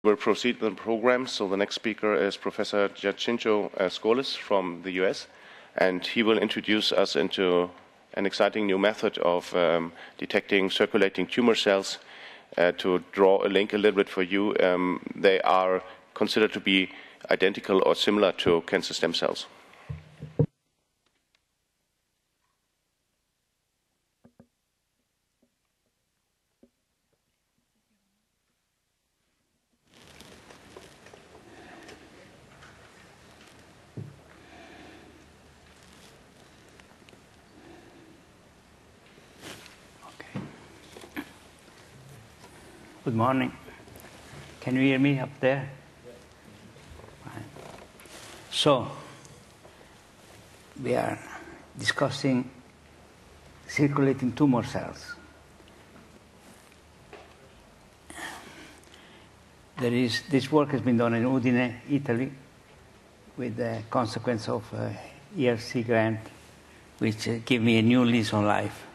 We'll proceed with the program. So the next speaker is Professor Giacinto Scolis from the US, and he will introduce us into an exciting new method of detecting circulating tumor cells. To draw a link a little bit for you, they are considered to be identical or similar to cancer stem cells. Good morning. Can you hear me up there? Fine. So, we are discussing circulating tumor cells. This work has been done in Udine, Italy, with the consequence of ERC grant, which gave me a new lease on life.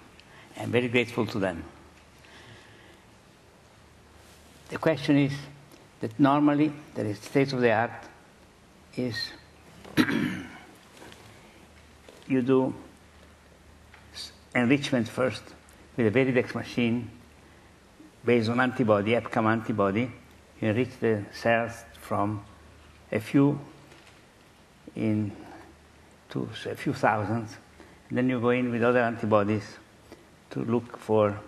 I'm very grateful to them. The question is that normally the state of the art is you do enrichment first with a Veridex machine based on antibody, EPCAM antibody. You enrich the cells from a few to a few thousands. And then you go in with other antibodies to look for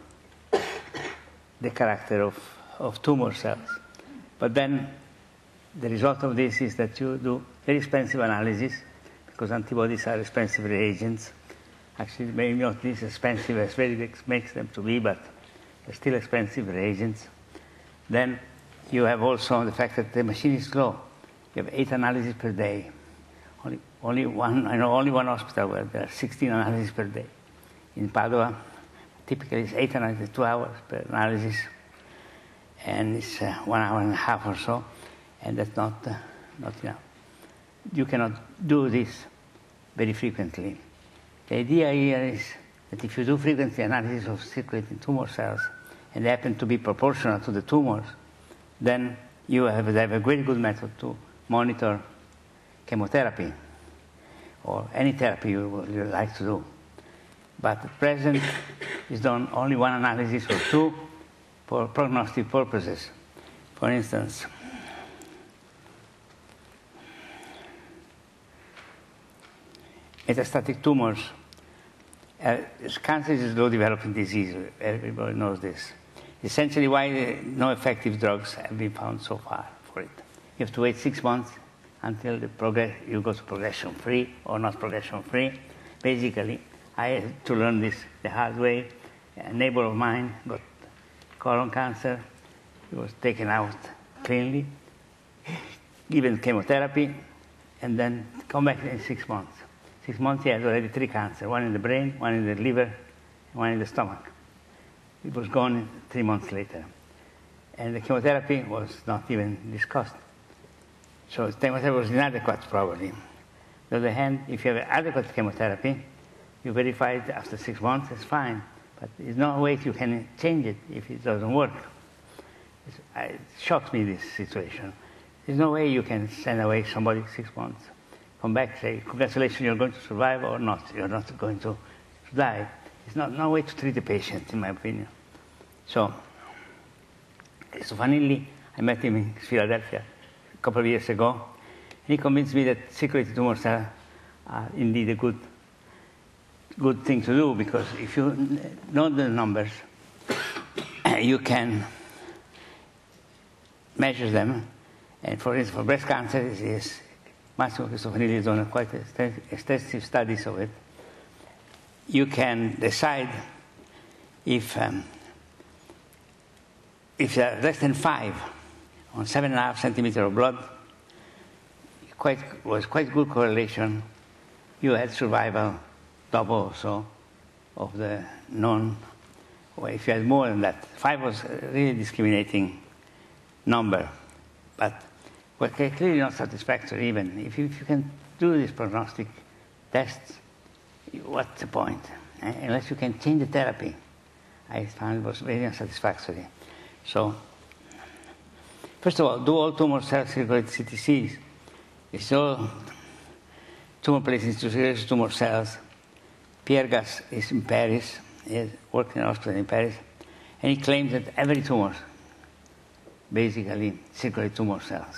the character of tumor cells. But then the result of this is that you do very expensive analysis, because antibodies are expensive reagents. Actually, maybe not this expensive as Veridex makes them to be, but they're still expensive reagents. Then you have also the fact that the machine is slow. You have 8 analyses per day. Only one hospital where there are 16 analyses per day. In Padua, typically it's 8 analyses, 2 hours per analysis. And it's 1 hour and a half or so, and that's not enough. You cannot do this very frequently. The idea here is that if you do frequently analysis of circulating tumor cells, and they happen to be proportional to the tumors, then you have a very good method to monitor chemotherapy, or any therapy you would like to do. But at present, it's done only 1 analysis or 2, for prognostic purposes. For instance, metastatic tumors. Cancer is a slow-developing disease. Everybody knows this. Essentially, why no effective drugs have been found so far for it. You have to wait 6 months until you go to progression-free or not progression-free. Basically, I had to learn this the hard way. A neighbor of mine got colon cancer. He was taken out cleanly, given chemotherapy, and then come back in 6 months. 6 months, he had already 3 cancers, 1 in the brain, 1 in the liver, and 1 in the stomach. It was gone 3 months later. And the chemotherapy was not even discussed. So the chemotherapy was inadequate, probably. On the other hand, if you have adequate chemotherapy, you verify it after 6 months, it's fine. But there's no way you can change it if it doesn't work. It shocks me, this situation. There's no way you can send away somebody 6 months, come back, say, congratulations, you're going to survive, or not, you're not going to die. There's no way to treat the patient, in my opinion. So Vanilli, I met him in Philadelphia a couple of years ago, and he convinced me that circulating tumor cells are indeed a good thing to do, because if you know the numbers, you can measure them. And for instance, for breast cancer, Massimo Cristofanilli has done quite extensive studies of it. You can decide if there are less than 5 on 7.5 centimeters of blood, was quite good correlation. You had survival double or so of the known. Well, if you had more than that, 5 was a really discriminating number, but clearly not satisfactory even. If you can do these prognostic tests, what's the point? Unless you can change the therapy. I found it was very unsatisfactory. So First of all, do all tumor cells circulate CTCs? It's all tumor places to circulate tumor cells. Pierre Gas is in Paris. He worked in a hospital in Paris. And he claims that every tumor basically circulate tumor cells.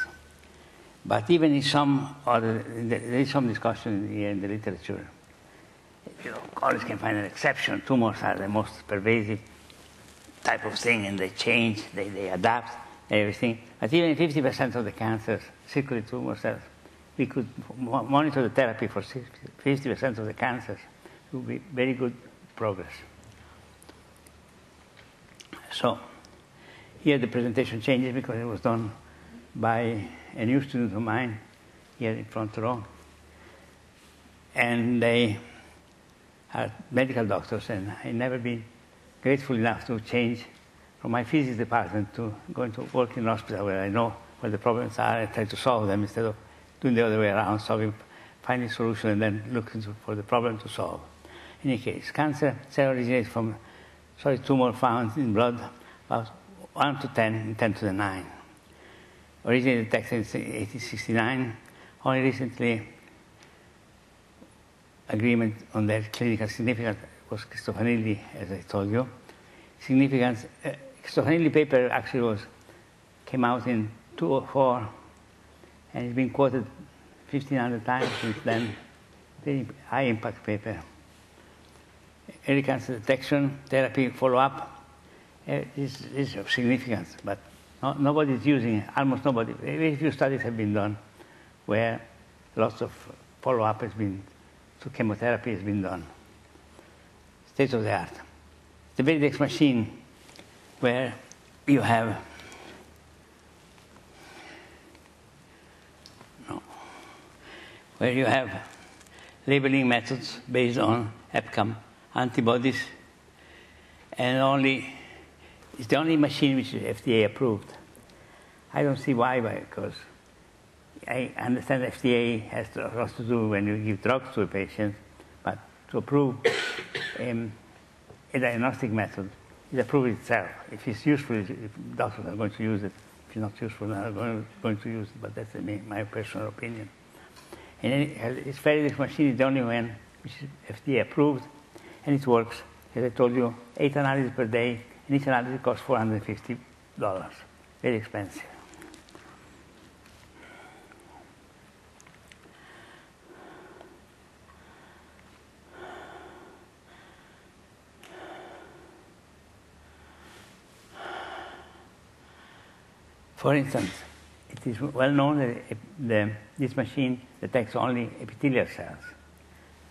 But even in some other, there is some discussion here in the literature. You always can find an exception. Tumors are the most pervasive type of thing, and they change, they adapt, everything. But even 50% of the cancers circulate tumor cells. We could monitor the therapy for 50% of the cancers. It would be very good progress. So here the presentation changes because it was done by a new student of mine here in front row. And they are medical doctors, and I've never been grateful enough to change from my physics department to going to work in an hospital where I know where the problems are and try to solve them instead of doing the other way around, finding a solution and then looking for the problem to solve. In any case, cancer cell originates from solid tumor found in blood about 1 to 10 and 10 to the 9. Originally detected in 1869, only recently agreement on their clinical significance was Cristofanilli, as I told you. Significance, Cristofanilli paper actually came out in 2004, and it's been quoted 1,500 times since then. Very high impact paper. Early cancer detection, therapy, follow-up is of significance, but nobody is using it. Almost nobody. Very few studies have been done where lots of follow-up has been to chemotherapy has been done. State of the art. The very next machine where you have labeling methods based on EPCAM antibodies, and it's the only machine which is FDA approved. I don't see why, because I understand FDA has lots to do when you give drugs to a patient, but to approve a diagnostic method, it approves itself. If it's useful, if doctors are going to use it. If it's not useful, they're not going to use it, but that's my personal opinion. And it's very, this machine is the only one which is FDA approved, and it works. As I told you, 8 analyses per day, and each analysis costs $450. Very expensive. For instance, it is well known that this machine detects only epithelial cells.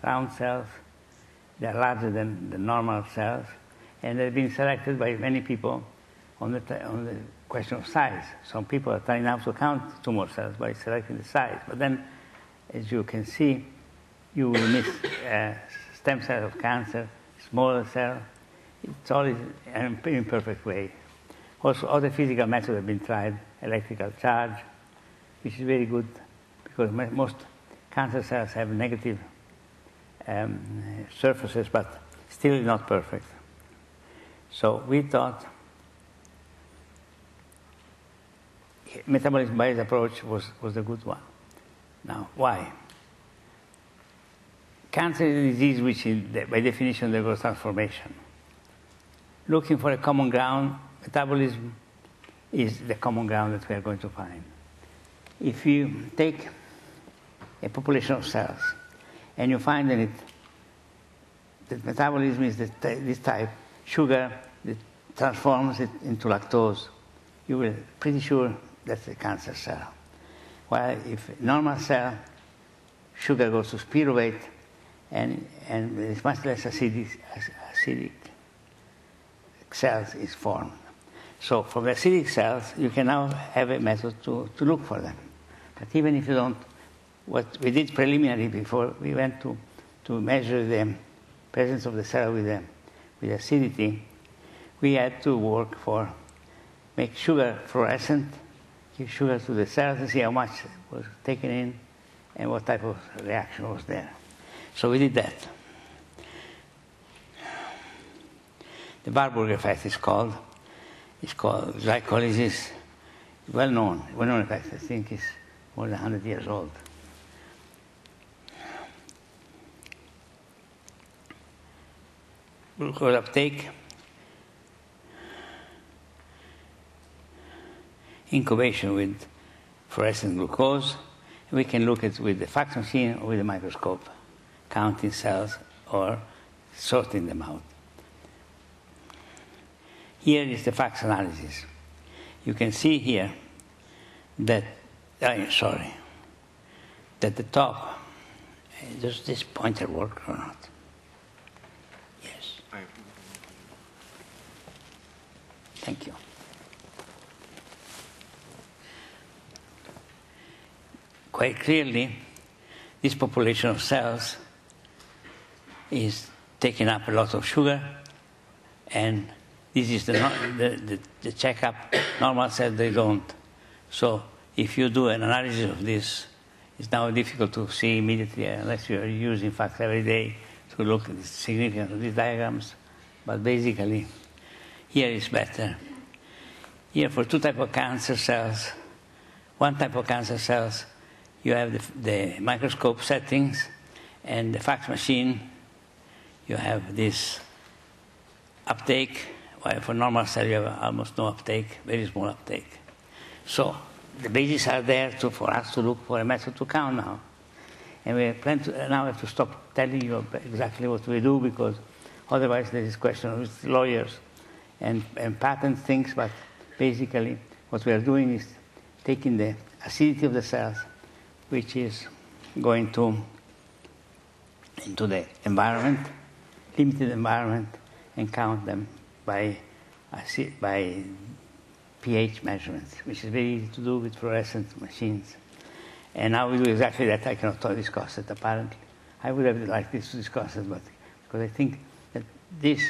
Round cells, they are larger than the normal cells, and they've been selected by many people on the question of size. Some people are trying now to count tumor cells by selecting the size, but then, as you can see, you will miss stem cells of cancer, smaller cell. It's always an imperfect way. Also, other physical methods have been tried, electrical charge, which is very good because most cancer cells have negative surfaces, but still not perfect. So we thought metabolism-based approach was a good one. Now, why? Cancer is a disease which, by definition, undergoes transformation. Looking for a common ground, metabolism is the common ground that we are going to find. If you take a population of cells and you find in it that metabolism is this type, sugar that transforms it into lactose, you will be pretty sure that's a cancer cell. While if a normal cell, sugar goes to pyruvate, and it's much less acidic cells is formed. So from the acidic cells, you can now have a method to look for them. But even if you don't, what we did preliminary before we went to measure the presence of the cell with acidity, we had to make sugar fluorescent, give sugar to the cells and see how much was taken in and what type of reaction was there. So we did that. The Warburg effect is called. It's called glycolysis. well-known effect. I think it's more than 100 years old. Glucose uptake, incubation with fluorescent glucose. We can look at with the fax machine or with the microscope, counting cells or sorting them out. Here is the fax analysis. You can see here that, that the top, does this pointer work or not? Yes. Thank you. Quite clearly, this population of cells is taking up a lot of sugar, and this is the checkup. Normal cells, they don't. So if you do an analysis of this, it's now difficult to see immediately unless you are using fax every day to look at the significance of these diagrams. But basically, here is better. Here for two types of cancer cells, one type of cancer cells, you have the microscope settings, and the fax machine, you have this uptake, while for normal cell you have almost no uptake, very small uptake. So the bases are there for us to look for a method to count now. And we plan to, now have to stop telling you exactly what we do, because otherwise there is question with lawyers and patent things, but basically what we are doing is taking the acidity of the cells, which is going into the environment, limited environment, and count them by pH measurements, which is very easy to do with fluorescent machines. And now we do exactly that. I cannot discuss it, apparently. I would have liked this to discuss it, but because I think that this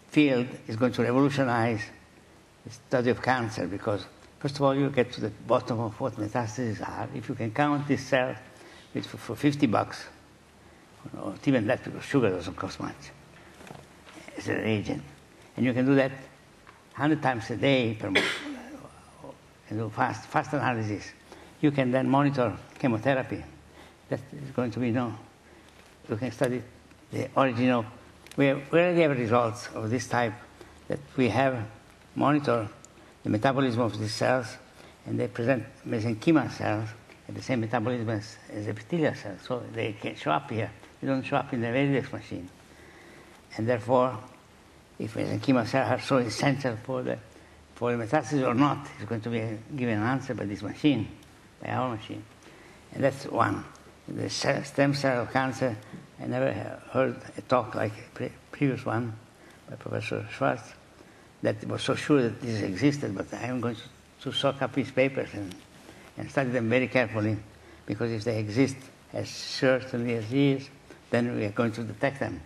field is going to revolutionize the study of cancer, because first of all, you get to the bottom of what metastases are. If you can count this cell for $50, or even that, because sugar doesn't cost much as a reagent, and you can do that 100 times a day per month, and do fast analysis. You can then monitor chemotherapy. That is going to be known. You can study the origin of. We already have results of this type, that we have monitored the metabolism of these cells, and they present mesenchymal cells at the same metabolism as epithelial cells, so they can show up here. They don't show up in the Veridex machine. And therefore, if mesenchymal cells are so essential for the metastasis or not, is going to be given an answer by this machine, by our machine. And that's one. The stem cell of cancer, I never heard a talk like a previous one by Professor Schwartz that was so sure that this existed, but I am going to soak up his papers and study them very carefully, because if they exist as certainly as he is, then we are going to detect them.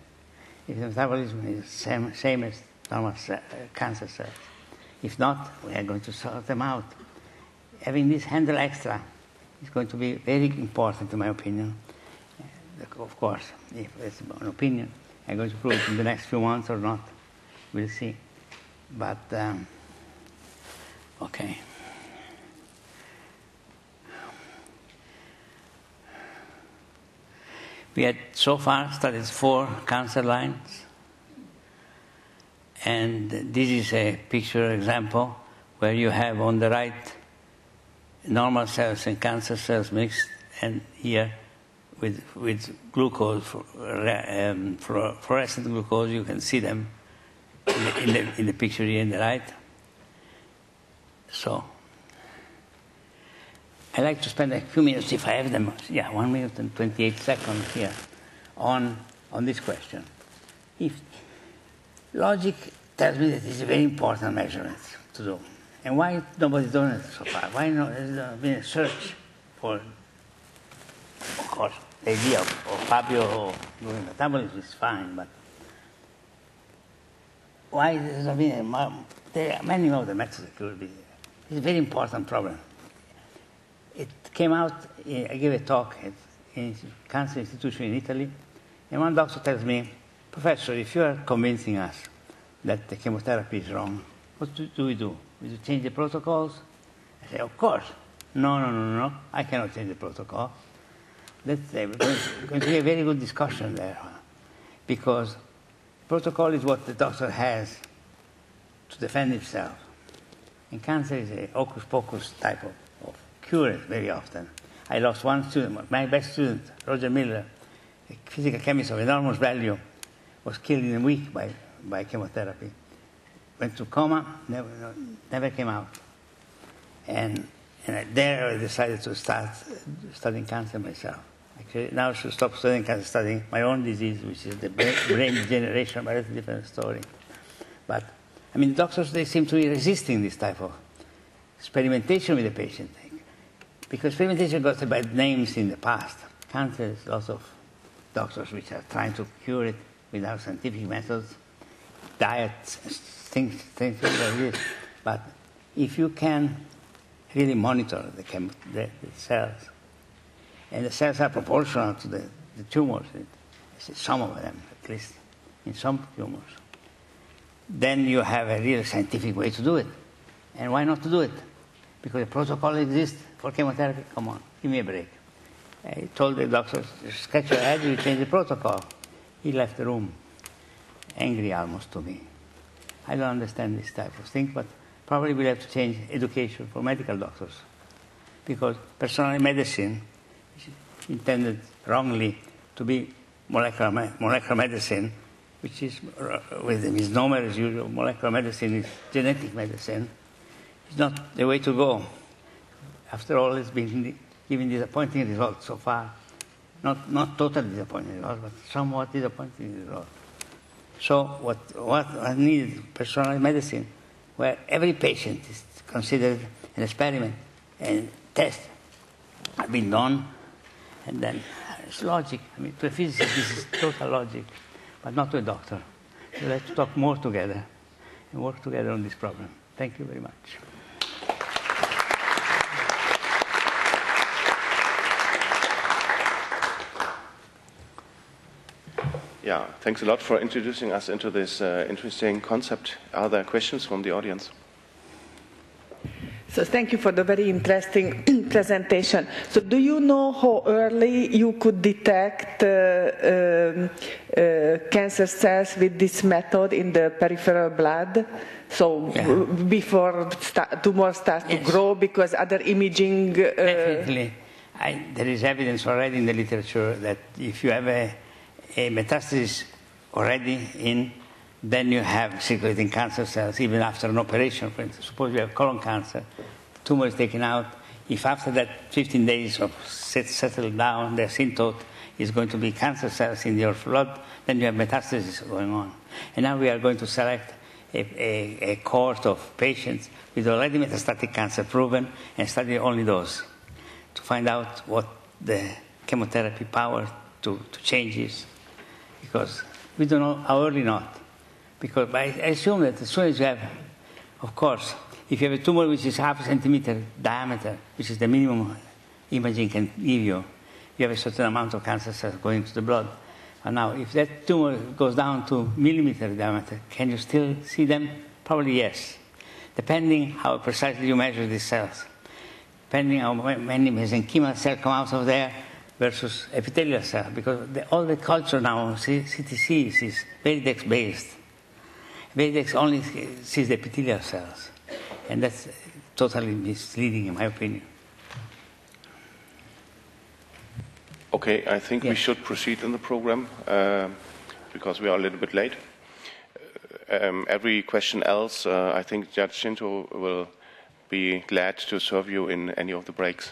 If the metabolism is the same as normal cancer cells. If not, we are going to sort them out. Having this handle extra is going to be very important, in my opinion. Of course, if it's an opinion, I'm going to prove it in the next few months or not. We'll see. But, okay. We had so far studied 4 cancer lines, and this is a picture example where you have on the right normal cells and cancer cells mixed, and here with glucose, fluorescent glucose, you can see them in the picture here on the right. So I like to spend a few minutes, if I have them, 1 minute and 28 seconds here, on this question. If logic tells me that it's a very important measurement to do, and why nobody's done it so far? Why not? There's been a search for, of course, the idea of Fabio doing metabolism is fine, but why there's not been there are many other methods that could be. It's a very important problem. It came out, I gave a talk at a cancer institution in Italy, and one doctor tells me, Professor, if you are convincing us that the chemotherapy is wrong, what do we do? Will you change the protocols? I say, of course. No, I cannot change the protocol. That's going to be a very good discussion there, because protocol is what the doctor has to defend himself. And cancer is a hocus-pocus type of cure very often. I lost one student, my best student, Roger Miller, a physical chemist of enormous value, was killed in a week by chemotherapy. Went to coma, never came out. And there I decided to start studying cancer myself. Actually, now I should stop studying cancer, studying my own disease, which is the brain degeneration, but that's a different story. But, I mean, doctors, they seem to be resisting this type of experimentation with the patient. Because experimentation got the bad names in the past. Cancer is lots of doctors which are trying to cure it without scientific methods, diets, things like this. But if you can really monitor the cells, and the cells are proportional to the tumors, some of them at least, in some tumors, then you have a real scientific way to do it. And why not to do it? Because the protocol exists for chemotherapy. Come on, give me a break. I told the doctor, scratch your head, you change the protocol. He left the room, angry almost to me. I don't understand this type of thing, but probably we'll have to change education for medical doctors. Because personal medicine is intended wrongly to be molecular medicine, which is, with the misnomer as usual, molecular medicine is genetic medicine. It's not the way to go. After all, it's been giving disappointing results so far. Not totally disappointing results, but somewhat disappointing results. So what I need, personalized medicine, where every patient is considered an experiment and tests have been done, and then it's logic. I mean, to a physicist, this is total logic, but not to a doctor. So let's talk more together and work together on this problem. Thank you very much. Yeah, thanks a lot for introducing us into this interesting concept. Are there questions from the audience? So thank you for the very interesting presentation. So do you know how early you could detect cancer cells with this method in the peripheral blood? So before tumors start to grow, because other imaging... Definitely. There is evidence already in the literature that if you have a metastasis already in, then you have circulating cancer cells even after an operation. For instance, suppose you have colon cancer, the tumor is taken out. If after that 15 days of settled down, the asymptote is going to be cancer cells in your blood, then you have metastasis going on. And now we are going to select a cohort of patients with already metastatic cancer proven and study only those to find out what the chemotherapy power to change is. Because we don't know how early not. Because I assume that as soon as you have, of course, if you have a tumor which is half a centimeter diameter, which is the minimum imaging can give you, you have a certain amount of cancer cells going to the blood. And now, if that tumor goes down to millimeter diameter, can you still see them? Probably yes. Depending how precisely you measure these cells. Depending how many mesenchymal cells come out of there, versus epithelial cell, because all the culture now, CTCs, is Veridex based. Veridex only sees the epithelial cells, and that's totally misleading in my opinion. Okay, I think we should proceed in the program because we are a little bit late. Every question else, I think Judge Shinto will be glad to serve you in any of the breaks.